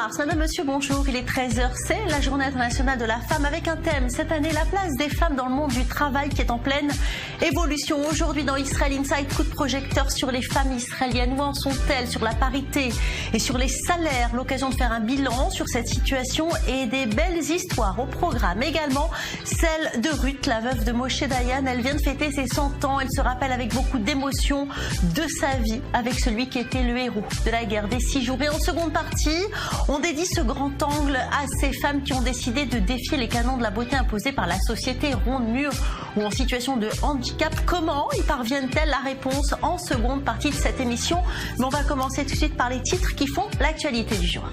mars. Madame, monsieur, bonjour. Il est 13h. C'est la journée internationale de la femme avec un thème. Cette année, la place des femmes dans le monde du travail qui est en pleine évolution. Aujourd'hui, dans Israel Inside, coup de projecteur sur les femmes israéliennes. Où en sont-elles sur la parité et sur les salaires? L'occasion de faire un bilan sur cette situation et des belles histoires au programme. Également, celle de Ruth, la veuve de Moshe Dayan. Elle vient de fêter ses 100 ans. Elle se rappelle avec beaucoup d'émotion de sa vie avec celui qui était le héros de la guerre des 6 jours. Et en seconde partie, on dédie ce grand angle à ces femmes qui ont décidé de défier les canons de la beauté imposés par la société, ronde, mûre ou en situation de handicap. Comment y parviennent-elles? La réponse en seconde partie de cette émission. Mais on va commencer tout de suite par les titres qui font l'actualité du jour.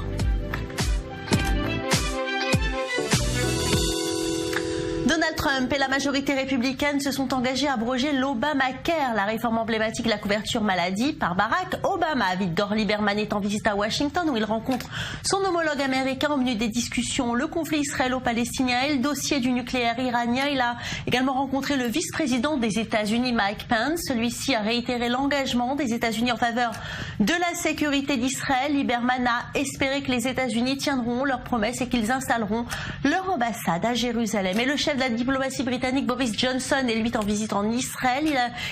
Donald Trump et la majorité républicaine se sont engagés à abroger l'Obamacare, la réforme emblématique de la couverture maladie par Barack Obama. Victor Lieberman est en visite à Washington où il rencontre son homologue américain au menu des discussions. Le conflit israélo-palestinien et le dossier du nucléaire iranien. Il a également rencontré le vice-président des États-Unis, Mike Pence. Celui-ci a réitéré l'engagement des États-Unis en faveur de la sécurité d'Israël. Lieberman a espéré que les États-Unis tiendront leurs promesses et qu'ils installeront leur ambassade à Jérusalem. Et le chef de la diplomatie britannique Boris Johnson est lui en visite en Israël.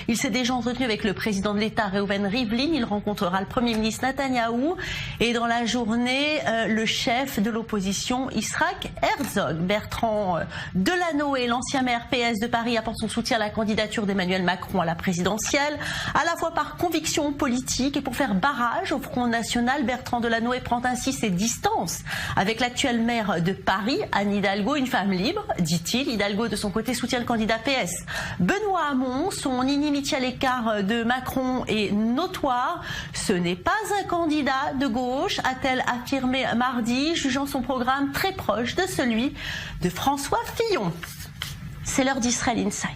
Il s'est déjà entretenu avec le président de l'État Reuven Rivlin. Il rencontrera le Premier ministre Netanyahou et dans la journée le chef de l'opposition Yitzhak Herzog. Bertrand Delanoë, l'ancien maire PS de Paris, apporte son soutien à la candidature d'Emmanuel Macron à la présidentielle, à la fois par conviction politique et pour faire barrage au Front National. Bertrand Delanoë prend ainsi ses distances avec l'actuelle maire de Paris, Anne Hidalgo, une femme libre, dit-il. Hidalgo, de son côté, soutient le candidat PS. Benoît Hamon, son inimitié à l'écart de Macron est notoire. Ce n'est pas un candidat de gauche, a-t-elle affirmé mardi, jugeant son programme très proche de celui de François Fillon. C'est l'heure d'Israel Inside.